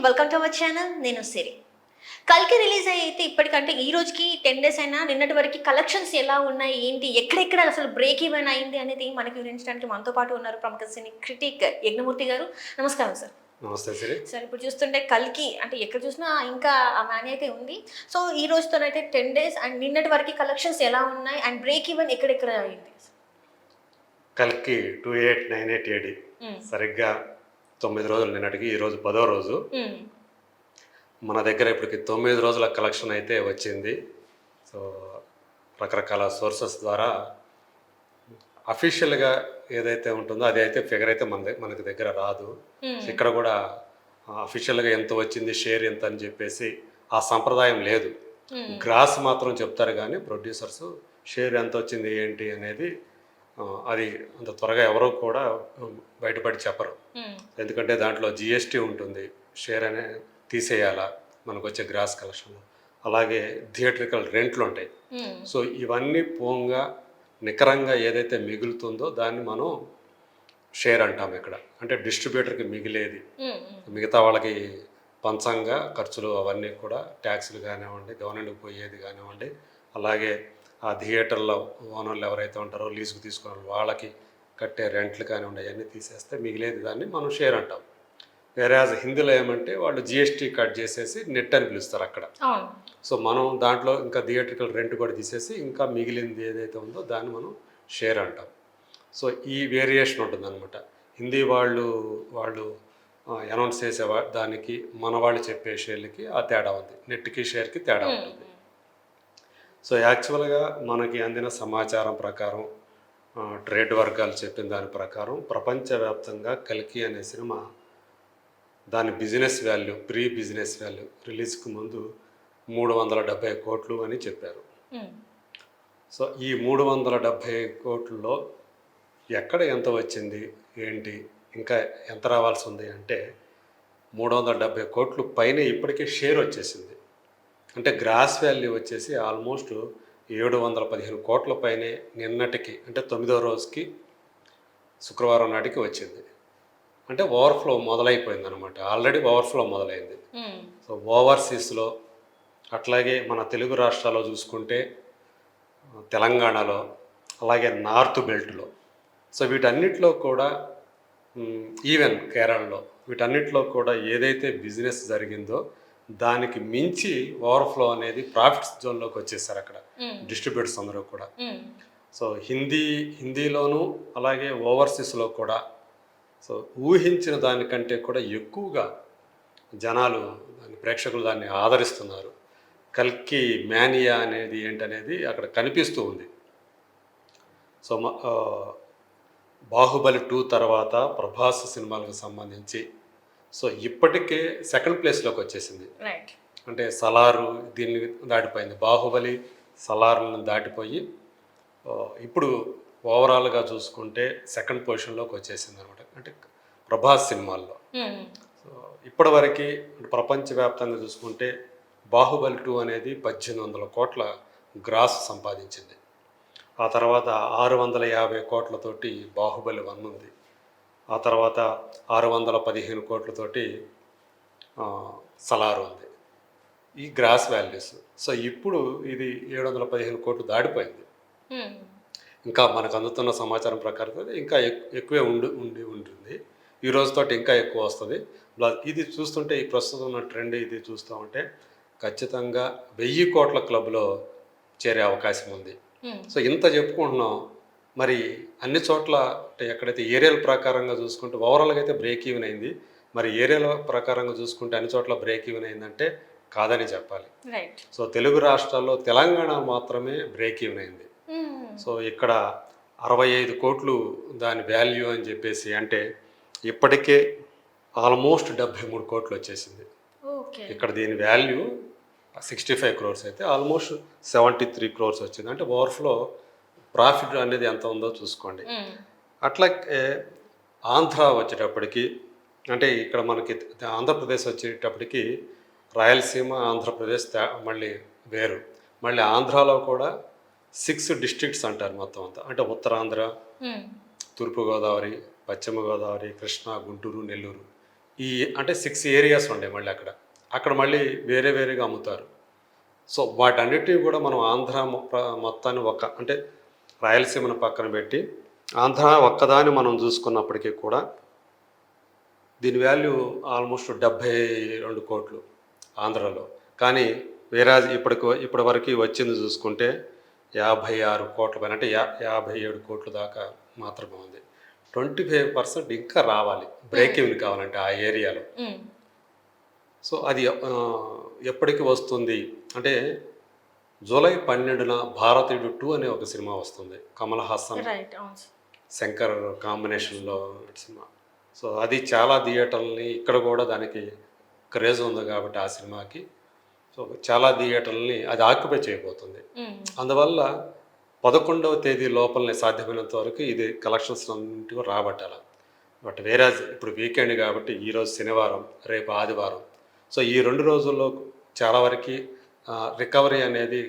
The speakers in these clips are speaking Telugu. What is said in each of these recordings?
Welcome to our channel. నేను సిరి. కల్కి రిలీజ్ అయితే ఇప్పటికంటే ఈ రోజుకి 10 డేస్ అయినా నిన్నటి వరకు కలెక్షన్స్ ఎలా ఉన్నాయి, ఏంటి, ఎక్కడెక్కడ అసలు బ్రేక్ ఈవెన్ అయింది అనేది మనకి వివరించడానికి మనతో పాటు ఉన్నారు ప్రముఖ సినీ క్రిటిక్ యజ్ఞమూర్తి గారు. నమస్కారం సార్. నమస్తే సిరి. సార్, ఇప్పుడు చూస్తుంటే కల్కి అంటే ఎక్కడ చూసినా ఇంకా ఆ మాని అయితే ఉంది. సో ఈ రోజుతోనైతే 10 డేస్ అండ్ నిన్నటి వరకు కలెక్షన్స్ ఎలా ఉన్నాయి అండ్ బ్రేక్ ఈవెన్ ఎక్కడెక్కడ అయింది? కల్కి 2898 ఏడి సరిగ్గా 9 రోజులు నిన్నటికి, ఈరోజు 10వ రోజు. మన దగ్గర ఇప్పటికి 9 రోజుల కలెక్షన్ అయితే వచ్చింది. సో రకరకాల సోర్సెస్ ద్వారా అఫీషియల్గా ఏదైతే ఉంటుందో అది అయితే ఫిగర్ అయితే మనకి దగ్గర రాదు. ఇక్కడ కూడా అఫీషియల్గా ఎంత వచ్చింది, షేర్ ఎంత అని చెప్పేసి ఆ సంప్రదాయం లేదు. గ్రాస్ మాత్రం చెప్తారు కానీ ప్రొడ్యూసర్స్ షేర్ ఎంత వచ్చింది ఏంటి అనేది అది అంత థత్వరగా ఎవరో కూడా బయటపడి చెప్పరు. ఎందుకంటే దాంట్లో జిఎస్టీ ఉంటుంది, షేర్ అనే తీసేయాలా మనకు వచ్చే గ్రాస్ కలెక్షన్లో. అలాగే థియేట్రికల్ రెంట్లు ఉంటాయి. సో ఇవన్నీ పోంగా నికరంగా ఏదైతే మిగులుతుందో దాన్ని మనం షేర్ అంటాం. ఇక్కడ అంటే డిస్ట్రిబ్యూటర్కి మిగిలేది, మిగతా వాళ్ళకి పంచంగా ఖర్చులు అవన్నీ కూడా ట్యాక్స్లు కానివ్వండి, గవర్నమెంట్కి పోయేది కానివ్వండి, అలాగే ఆ థియేటర్లో ఓనర్లు ఎవరైతే ఉంటారో లీజుకు తీసుకున్న వాళ్ళకి కట్టే రెంట్లు కానివ్వండి అవన్నీ తీసేస్తే మిగిలేది దాన్ని మనం షేర్ అంటాం. వేరే హిందీలో ఏమంటే వాళ్ళు జిఎస్టీ కట్ చేసేసి నెట్ అని పిలుస్తారు అక్కడ. సో మనం దాంట్లో ఇంకా థియేట్రికల్ రెంట్ కూడా తీసేసి ఇంకా మిగిలింది ఏదైతే ఉందో దాన్ని మనం షేర్ అంటాం. సో ఈ వేరియేషన్ ఉంటుంది అనమాట. హిందీ వాళ్ళు అనౌన్స్ చేసే దానికి మన వాళ్ళు చెప్పే షేర్లకి ఆ తేడా ఉంది, నెట్కి షేర్కి తేడా ఉంటుంది. సో యాక్చువల్గా మనకి అందిన సమాచారం ప్రకారం, ట్రేడ్ వర్గాలు చెప్పిన దాని ప్రకారం ప్రపంచవ్యాప్తంగా కల్కి అనే సినిమా దాని business value, pre business value రిలీజ్కి ముందు 370 కోట్లు అని చెప్పారు. సో ఈ 370 కోట్లలో ఎక్కడ ఎంత వచ్చింది ఏంటి, ఇంకా ఎంత రావాల్సి ఉంది అంటే 370 కోట్లు పైన ఇప్పటికే షేర్ వచ్చేసింది. అంటే గ్రాస్ వాల్యూ వచ్చేసి ఆల్మోస్ట్ 715 కోట్ల పైనే నిన్నటికి, అంటే 9వ రోజుకి శుక్రవారం నాటికి వచ్చింది. అంటే ఓవర్ఫ్లో మొదలైపోయింది అనమాట. ఆల్రెడీ ఓవర్ఫ్లో మొదలైంది. సో ఓవర్సీస్లో, అట్లాగే మన తెలుగు రాష్ట్రాల్లో చూసుకుంటే తెలంగాణలో, అలాగే నార్త్ బెల్ట్లో, సో వీటన్నిటిలో కూడా, ఈవెన్ కేరళలో, వీటన్నిటిలో కూడా ఏదైతే బిజినెస్ జరిగిందో దానికి మించి ఓవర్ఫ్లో అనేది ప్రాఫిట్స్ జోన్లోకి వచ్చేసారు అక్కడ డిస్ట్రిబ్యూటర్స్ అందరూ కూడా. సో హిందీలోనూ అలాగే ఓవర్సీస్లో కూడా సో ఊహించిన దానికంటే కూడా ఎక్కువగా జనాలు ప్రేక్షకులు దాన్ని ఆదరిస్తున్నారు. కల్కి మేనియా అనేది ఏంటనేది అక్కడ కనిపిస్తూ ఉంది. సో బాహుబలి 2 తర్వాత ప్రభాస్ సినిమాలకు సంబంధించి సో ఇప్పటికే సెకండ్ ప్లేస్లోకి వచ్చేసింది. అంటే సలారు దీన్ని దాటిపోయింది. బాహుబలి సలార్లను దాటిపోయి ఇప్పుడు ఓవరాల్గా చూసుకుంటే సెకండ్ పొజిషన్లోకి వచ్చేసింది అనమాట. అంటే ప్రభాస్ సినిమాల్లో సో ఇప్పటివరకు ప్రపంచవ్యాప్తంగా చూసుకుంటే బాహుబలి 2 అనేది 1800 కోట్ల గ్రాస్ సంపాదించింది. ఆ తర్వాత 650 కోట్లతోటి బాహుబలి 1 ఉంది. ఆ తర్వాత 615 కోట్లతోటి సలార్ ఉంది. ఈ గ్రాస్ వాల్యూస్. సో ఇప్పుడు ఇది 715 కోట్లు దాటిపోయింది. ఇంకా మనకు అందుతున్న సమాచారం ప్రకారం ఇంకా ఎక్కువే ఉంటుంది. ఈ రోజుతోటి ఇంకా ఎక్కువ వస్తుంది. ఇది చూస్తుంటే ఈ ప్రస్తుతం ఉన్న ట్రెండ్ ఇది చూస్తూ ఉంటే ఖచ్చితంగా 1000 కోట్ల క్లబ్లో చేరే అవకాశం ఉంది. సో ఇంత చెప్పుకుంటున్నాం. మరి అన్ని చోట్ల అంటే ఎక్కడైతే ఏరియాల ప్రకారంగా చూసుకుంటే ఓవరాల్గా అయితే బ్రేక్ ఈవెన్ అయింది. మరి ఏరియాల ప్రకారంగా చూసుకుంటే అన్ని చోట్ల బ్రేక్ ఈవెన్ అయిందంటే కాదని చెప్పాలి. సో తెలుగు రాష్ట్రాల్లో తెలంగాణ మాత్రమే బ్రేక్ ఈవెన్ అయింది. సో ఇక్కడ 65 కోట్లు దాని వాల్యూ అని చెప్పేసి, అంటే ఇప్పటికే ఆల్మోస్ట్ 73 కోట్లు వచ్చేసింది. ఇక్కడ దీని వాల్యూ 65 క్రోర్స్ అయితే ఆల్మోస్ట్ 73 క్రోర్స్ వచ్చింది. అంటే ఓవర్ఫ్లో ప్రాఫిట్ అనేది ఎంత ఉందో చూసుకోండి. అట్లాగే ఆంధ్ర వచ్చేటప్పటికి, అంటే ఇక్కడ మనకి ఆంధ్రప్రదేశ్ వచ్చేటప్పటికి రాయలసీమ, ఆంధ్రప్రదేశ్ మళ్ళీ వేరు. మళ్ళీ ఆంధ్రాలో కూడా 6 డిస్ట్రిక్ట్స్ అంటారు మొత్తం అంతా. అంటే ఉత్తరాంధ్ర, తూర్పుగోదావరి, పశ్చిమ గోదావరి, కృష్ణా, గుంటూరు, నెల్లూరు, ఈ అంటే 6 ఏరియాస్ ఉండే మళ్ళీ అక్కడ మళ్ళీ వేరే వేరేగా అమ్ముతారు. సో వాటన్నిటిని కూడా మనం ఆంధ్ర మొత్తాన్ని అంటే రాయలసీమను పక్కన పెట్టి ఆంధ్ర ఒక్కదాన్ని మనం చూసుకున్నప్పటికీ కూడా దీని వాల్యూ ఆల్మోస్ట్ 72 కోట్లు ఆంధ్రలో. కానీ వేరే ఇప్పటి వరకు వచ్చింది చూసుకుంటే 56 కోట్ల పైన, అంటే 57 కోట్ల దాకా మాత్రమే ఉంది. 25% ఇంకా రావాలి, బ్రేక్ ఈవెన్ కావాలంటే ఆ ఏరియాలో. సో అది ఎప్పటికి వస్తుంది అంటే జూలై 12న భారతీయుడు 2 అనే ఒక సినిమా వస్తుంది, కమల్ హాసన్ శంకర్ కాంబినేషన్లో సినిమా. సో అది చాలా థియేటర్లని, ఇక్కడ కూడా దానికి క్రేజ్ ఉంది కాబట్టి ఆ సినిమాకి, సో చాలా థియేటర్లని అది ఆక్యుపై చేయబోతుంది. అందువల్ల 11వ తేదీ లోపలనే సాధ్యమైనంత వరకు ఇది కలెక్షన్స్ అన్నింటిగా రాబట్టాలి. బట్ వేరే ఇప్పుడు వీకెండ్ కాబట్టి ఈరోజు శనివారం, రేపు ఆదివారం. సో ఈ 2 రోజుల్లో చాలా వరకు రికవరీ అనేది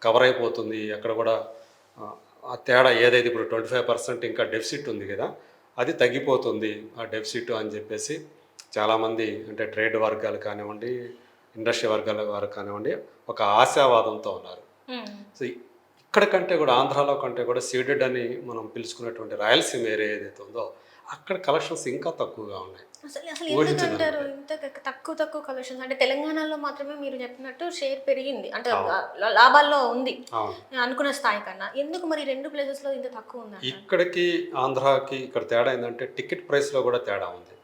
కవర్ అయిపోతుంది. అక్కడ కూడా ఆ తేడా ఏదైతే ఇప్పుడు 25% ఇంకా డెఫిసిట్ ఉంది కదా, అది తగ్గిపోతుంది ఆ డెఫిసిట్ అని చెప్పేసి చాలామంది, అంటే ట్రేడ్ వర్గాలు కానివ్వండి, ఇండస్ట్రీ వర్గాల వారు కానివ్వండి, ఒక ఆశావాదంతో ఉన్నారు. సో ఇక్కడ కంటే కూడా ఆంధ్రాలో కంటే కూడా సీడెడ్ అని మనం పిలుచుకున్నటువంటి రాయలసీమ ఏరియా ఏదైతే ఉందో అక్కడ కలెక్షన్స్ ఇంకా తక్కువగా ఉన్నాయి. అసలు ఎందుకంటారు ఇంత తక్కువ కలెక్షన్స్? అంటే తెలంగాణలో మాత్రమే మీరు చెప్పినట్టు షేర్ పెరిగింది, అంటే లాభాల్లో ఉంది అనుకున్న స్థాయి కన్నా. ఎందుకు మరి 2 ప్లేసెస్లో ఇంత తక్కువ ఉంది? ఇక్కడికి ఆంధ్రాకి ఇక్కడ తేడా ఏంటంటే టికెట్ ప్రైస్లో కూడా తేడా ఉంది.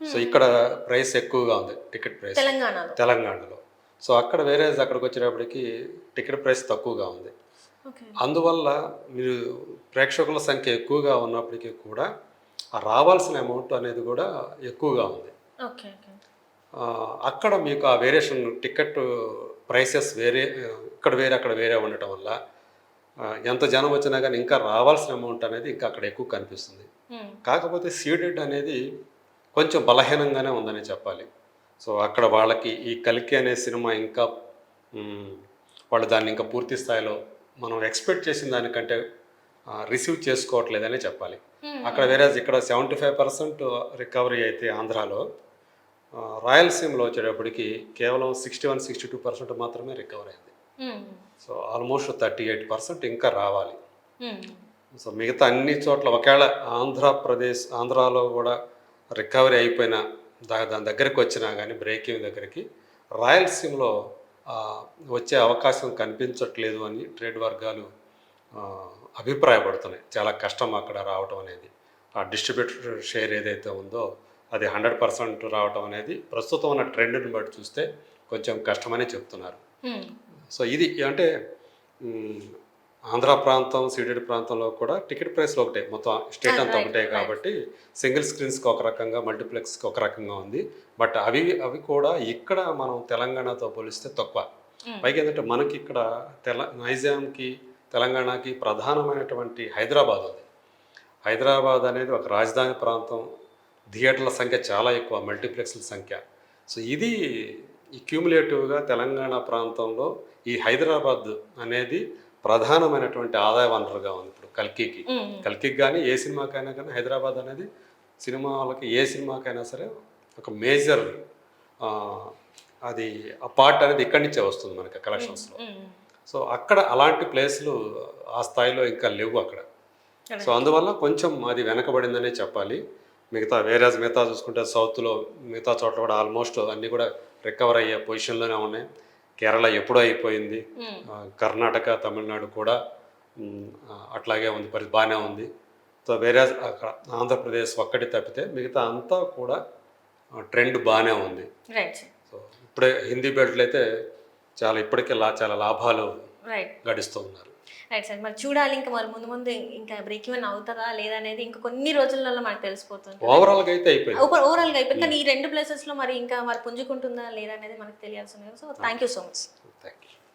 సో ఇక్కడ ప్రైస్ ఎక్కువగా ఉంది, టికెట్ ప్రైస్ తెలంగాణలో. సో అక్కడికి వచ్చేటప్పటికి టికెట్ ప్రైస్ తక్కువగా ఉంది. అందువల్ల మీరు ప్రేక్షకుల సంఖ్య ఎక్కువగా ఉన్నప్పటికీ కూడా రావాల్సిన అమౌంట్ అనేది కూడా ఎక్కువగా ఉంది. అక్కడ మీకు ఆ వేరియేషన్, టికెట్ ప్రైసెస్ వేరే, ఇక్కడ వేరే అక్కడ వేరే ఉండటం వల్ల ఎంత జనం వచ్చినా కానీ ఇంకా రావాల్సిన అమౌంట్ అనేది ఇంకా అక్కడ ఎక్కువ కనిపిస్తుంది. కాకపోతే సీడెడ్ అనేది కొంచెం బలహీనంగానే ఉందని చెప్పాలి. సో అక్కడ వాళ్ళకి ఈ కల్కి అనే సినిమా ఇంకా వాళ్ళు దాన్ని ఇంకా పూర్తి స్థాయిలో మనం ఎక్స్పెక్ట్ చేసిన దానికంటే రిసీవ్ చేసుకోవట్లేదనే చెప్పాలి. అక్కడ వేరే ఇక్కడ 75% రికవరీ అయితే ఆంధ్రాలో, రాయలసీమలో వచ్చేటప్పటికి కేవలం 61-62% మాత్రమే రికవరీ అయింది. సో ఆల్మోస్ట్ 38% ఇంకా రావాలి. సో మిగతా అన్ని చోట్ల ఒకవేళ ఆంధ్రాలో కూడా రికవరీ అయిపోయినా దాని దగ్గరికి వచ్చినా కానీ బ్రేక్ ఈవెన్ దగ్గరికి, రాయలసీమలో వచ్చే అవకాశం కనిపించట్లేదు అని ట్రేడ్ వర్గాలు అభిప్రాయపడుతున్నాయి. చాలా కష్టం అక్కడ రావటం అనేది. ఆ డిస్ట్రిబ్యూటర్ షేర్ ఏదైతే ఉందో అది 100% రావటం అనేది ప్రస్తుతం ఉన్న ట్రెండ్ని బట్టి చూస్తే కొంచెం కష్టమని చెప్తున్నారు. సో ఇది అంటే ఆంధ్ర ప్రాంతం, సీడెడ్ ప్రాంతంలో కూడా టికెట్ ప్రైస్లో ఒకటే, మొత్తం స్టేట్ అంతా ఒకటే కాబట్టి సింగిల్ స్క్రీన్స్కి ఒక రకంగా, మల్టీప్లెక్స్కి ఒక రకంగా ఉంది. బట్ అవి కూడా ఇక్కడ మనం తెలంగాణతో పోలిస్తే తక్కువ. పైగా ఏంటంటే మనకి ఇక్కడ నైజాంకి తెలంగాణకి ప్రధానమైనటువంటి హైదరాబాద్ ఉంది. హైదరాబాద్ అనేది ఒక రాజధాని ప్రాంతం, థియేటర్ల సంఖ్య చాలా ఎక్కువ, మల్టీప్లెక్స్ల సంఖ్య. సో ఇది క్యూములేటివ్గా తెలంగాణ ప్రాంతంలో ఈ హైదరాబాద్ అనేది ప్రధానమైనటువంటి ఆదాయ వనరుగా ఉంది. ఇప్పుడు కల్కికి కానీ ఏ సినిమాకైనా కానీ హైదరాబాద్ అనేది సినిమాలకి, ఏ సినిమాకైనా సరే ఒక మేజర్ అది ఆ పార్ట్ అనేది ఇక్కడి నుంచే వస్తుంది మనకి కలెక్షన్స్లో. సో అక్కడ అలాంటి ప్లేస్లు ఆ స్థాయిలో ఇంకా లేవు అక్కడ. సో అందువల్ల కొంచెం అది వెనకబడిందనే చెప్పాలి. మిగతా చూసుకుంటే సౌత్లో మిగతా చోట్ల కూడా ఆల్మోస్ట్ అన్నీ కూడా రికవర్ అయ్యే పొజిషన్లోనే ఉన్నాయి. కేరళ ఎప్పుడో అయిపోయింది, కర్ణాటక, తమిళనాడు కూడా అట్లాగే ఉంది, బాగానే ఉంది. సో అక్కడ ఆంధ్రప్రదేశ్ ఒక్కటి తప్పితే మిగతా అంతా కూడా ట్రెండ్ బాగానే ఉంది. సో ఇప్పుడే హిందీ బెల్ట్లు అయితే ఇప్పటికే చాలా లాభాలు గడిస్తూ ఉన్నారు. రైట్ సార్, మరి చూడాలి ఇంకా మరి ముందు ఇంకా బ్రేక్ ఈవెన్ అవుతుందా లేదా అనేది ఇంకా కొన్ని రోజులలో మనకు తెలిసిపోతుంది. ఓవరాల్గా అయితే అయిపోయింది. కానీ ఈ 2 ప్లేసెస్లో మరి ఇంకా మరి పుంజుకుంటుందా లేదా అనేది మనకు తెలియాల్సింది. So thank you so much. Thank you.